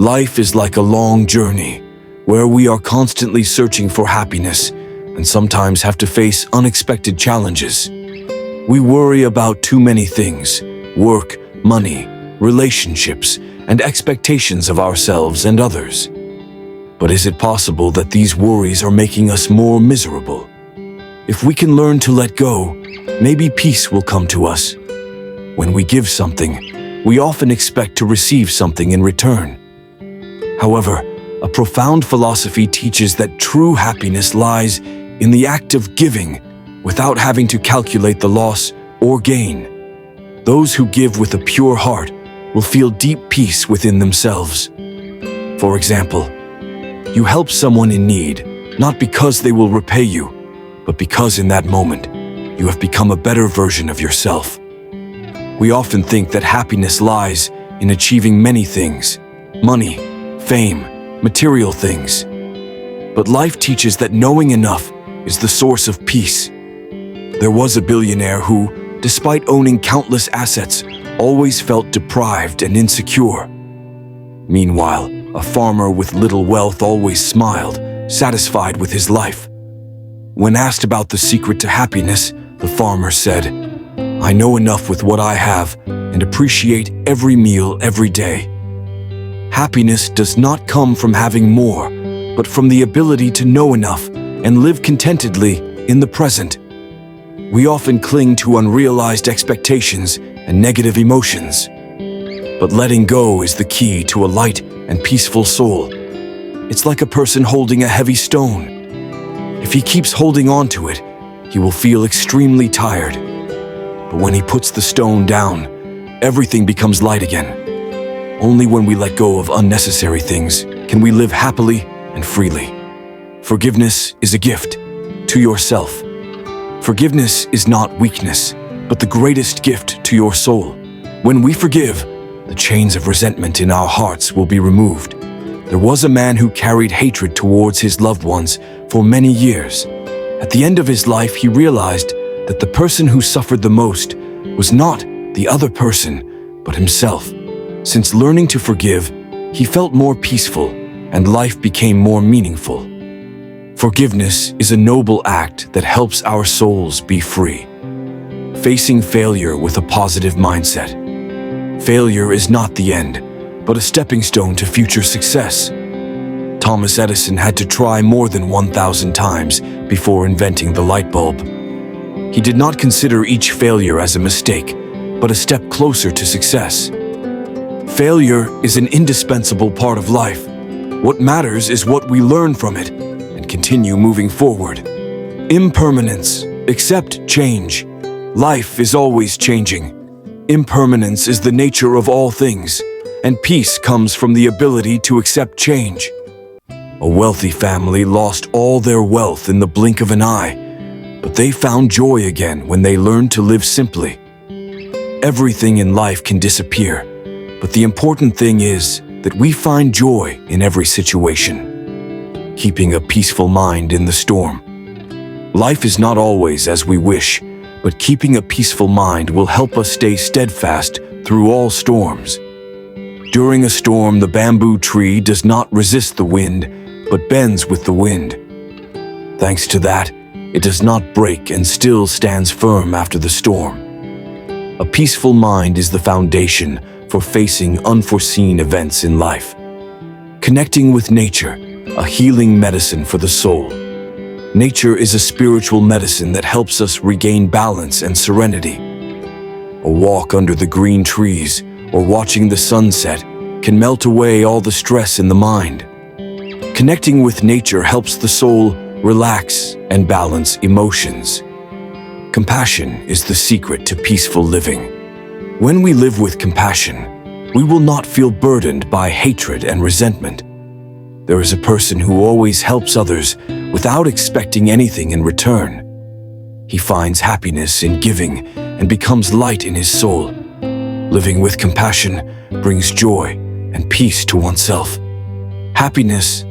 Life is like a long journey where we are constantly searching for happiness and sometimes have to face unexpected challenges. We worry about too many things: work, money, relationships, and expectations of ourselves and others. But is it possible that these worries are making us more miserable? If we can learn to let go, maybe peace will come to us. When we give something, we often expect to receive something in return. However, a profound philosophy teaches that true happiness lies in the act of giving without having to calculate the loss or gain. Those who give with a pure heart will feel deep peace within themselves. For example, you help someone in need, not because they will repay you, but because in that moment, you have become a better version of yourself. We often think that happiness lies in achieving many things: money, fame, material things. But life teaches that knowing enough is the source of peace. There was a billionaire who, despite owning countless assets, always felt deprived and insecure. Meanwhile, a farmer with little wealth always smiled, satisfied with his life. When asked about the secret to happiness, the farmer said, "I know enough with what I have and appreciate every meal every day." Happiness does not come from having more, but from the ability to know enough and live contentedly in the present. We often cling to unrealized expectations and negative emotions. But letting go is the key to a light and peaceful soul. It's like a person holding a heavy stone. If he keeps holding on to it, he will feel extremely tired. But when he puts the stone down, everything becomes light again. Only when we let go of unnecessary things can we live happily and freely. Forgiveness is a gift to yourself. Forgiveness is not weakness, but the greatest gift to your soul. When we forgive, the chains of resentment in our hearts will be removed. There was a man who carried hatred towards his loved ones for many years. At the end of his life, he realized that the person who suffered the most was not the other person, but himself. Since learning to forgive, he felt more peaceful and life became more meaningful. Forgiveness is a noble act that helps our souls be free. Facing failure with a positive mindset. Failure is not the end, but a stepping stone to future success. Thomas Edison had to try more than 1,000 times before inventing the light bulb. He did not consider each failure as a mistake, but a step closer to success. Failure is an indispensable part of life. What matters is what we learn from it and continue moving forward. Impermanence. Accept change. Life is always changing. Impermanence is the nature of all things, and peace comes from the ability to accept change. A wealthy family lost all their wealth in the blink of an eye, but they found joy again when they learned to live simply. Everything in life can disappear, but the important thing is that we find joy in every situation, keeping a peaceful mind in the storm. Life is not always as we wish, but keeping a peaceful mind will help us stay steadfast through all storms. During a storm, the bamboo tree does not resist the wind, but bends with the wind. Thanks to that, it does not break and still stands firm after the storm. A peaceful mind is the foundation for facing unforeseen events in life. Connecting with nature, a healing medicine for the soul. Nature is a spiritual medicine that helps us regain balance and serenity. A walk under the green trees or watching the sunset can melt away all the stress in the mind. Connecting with nature helps the soul relax and balance emotions. Compassion is the secret to peaceful living. When we live with compassion, we will not feel burdened by hatred and resentment. There is a person who always helps others without expecting anything in return. He finds happiness in giving and becomes light in his soul. Living with compassion brings joy and peace to oneself. Happiness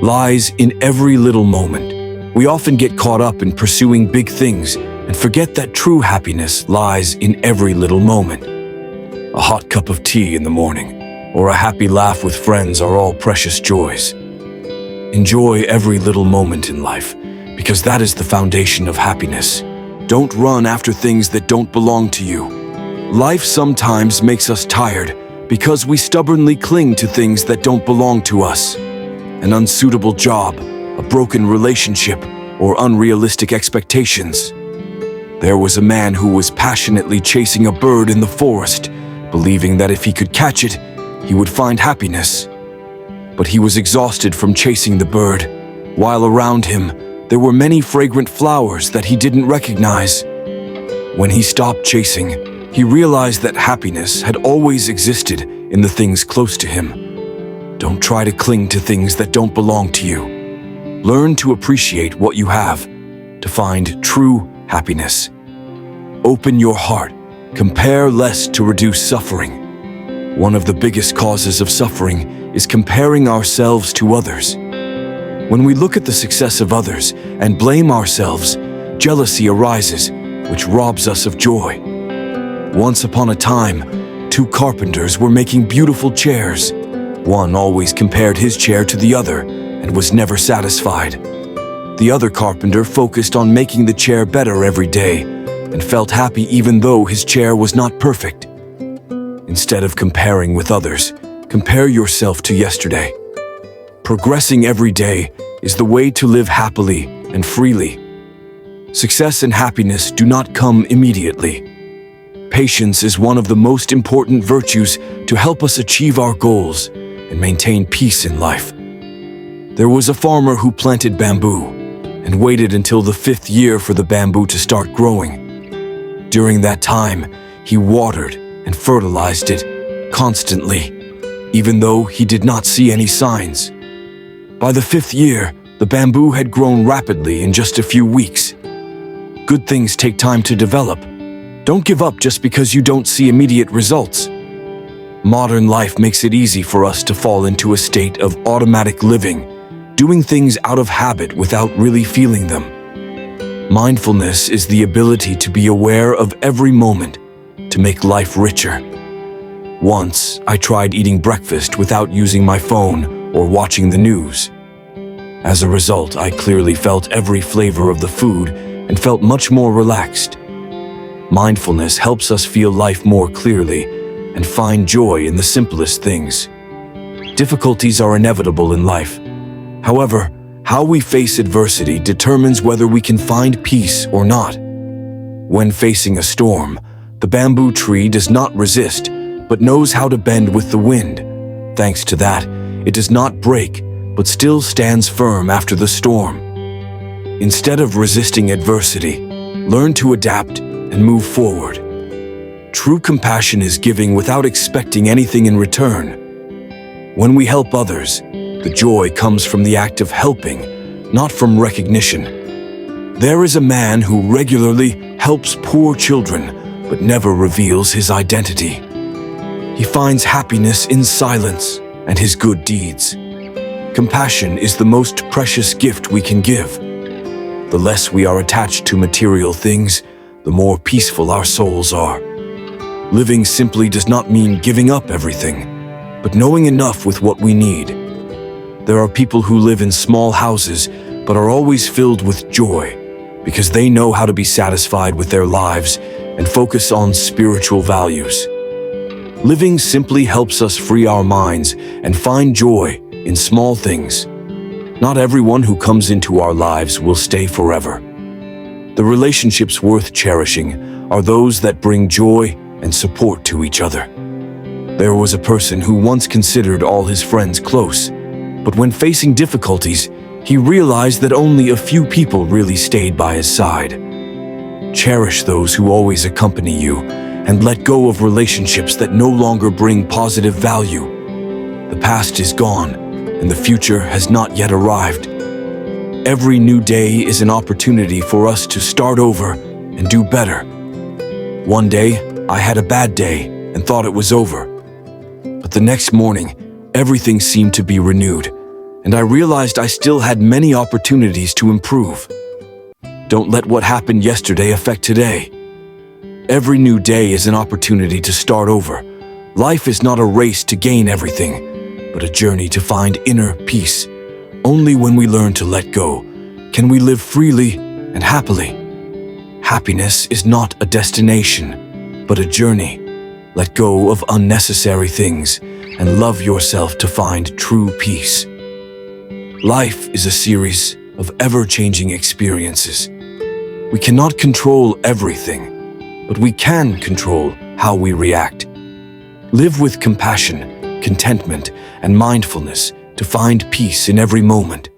lies in every little moment. We often get caught up in pursuing big things and forget that true happiness lies in every little moment. A hot cup of tea in the morning, or a happy laugh with friends are all precious joys. Enjoy every little moment in life, because that is the foundation of happiness. Don't run after things that don't belong to you. Life sometimes makes us tired because we stubbornly cling to things that don't belong to us. An unsuitable job, a broken relationship, or unrealistic expectations. There was a man who was passionately chasing a bird in the forest, believing that if he could catch it, he would find happiness. But he was exhausted from chasing the bird, while around him there were many fragrant flowers that he didn't recognize. When he stopped chasing, he realized that happiness had always existed in the things close to him. Don't try to cling to things that don't belong to you. Learn to appreciate what you have, to find true happiness. Open your heart. Compare less to reduce suffering. One of the biggest causes of suffering is comparing ourselves to others. When we look at the success of others and blame ourselves, jealousy arises, which robs us of joy. Once upon a time, two carpenters were making beautiful chairs. One always compared his chair to the other and was never satisfied. The other carpenter focused on making the chair better every day and felt happy even though his chair was not perfect. Instead of comparing with others, compare yourself to yesterday. Progressing every day is the way to live happily and freely. Success and happiness do not come immediately. Patience is one of the most important virtues to help us achieve our goals and maintain peace in life. There was a farmer who planted bamboo and waited until the 5th year for the bamboo to start growing. During that time, he watered and fertilized it constantly, even though he did not see any signs. By the 5th year, the bamboo had grown rapidly in just a few weeks. Good things take time to develop. Don't give up just because you don't see immediate results. Modern life makes it easy for us to fall into a state of automatic living, doing things out of habit without really feeling them. Mindfulness is the ability to be aware of every moment, to make life richer. Once, I tried eating breakfast without using my phone or watching the news. As a result, I clearly felt every flavor of the food and felt much more relaxed. Mindfulness helps us feel life more clearly and find joy in the simplest things. Difficulties are inevitable in life. However, how we face adversity determines whether we can find peace or not. When facing a storm, the bamboo tree does not resist, but knows how to bend with the wind. Thanks to that, it does not break, but still stands firm after the storm. Instead of resisting adversity, learn to adapt and move forward. True compassion is giving without expecting anything in return. When we help others, the joy comes from the act of helping, not from recognition. There is a man who regularly helps poor children, but never reveals his identity. He finds happiness in silence and his good deeds. Compassion is the most precious gift we can give. The less we are attached to material things, the more peaceful our souls are. Living simply does not mean giving up everything, but knowing enough with what we need. There are people who live in small houses but are always filled with joy because they know how to be satisfied with their lives and focus on spiritual values. Living simply helps us free our minds and find joy in small things. Not everyone who comes into our lives will stay forever. The relationships worth cherishing are those that bring joy and support to each other. There was a person who once considered all his friends close, but when facing difficulties, he realized that only a few people really stayed by his side. Cherish those who always accompany you and let go of relationships that no longer bring positive value. The past is gone and the future has not yet arrived. Every new day is an opportunity for us to start over and do better. One day, I had a bad day and thought it was over. But the next morning, everything seemed to be renewed, and I realized I still had many opportunities to improve. Don't let what happened yesterday affect today. Every new day is an opportunity to start over, Life is not a race to gain everything, but a journey to find inner peace. Only when we learn to let go can we live freely and happily. Happiness is not a destination, but a journey. Let go of unnecessary things and love yourself to find true peace. Life is a series of ever-changing experiences. We cannot control everything, but we can control how we react. Live with compassion, contentment, and mindfulness to find peace in every moment.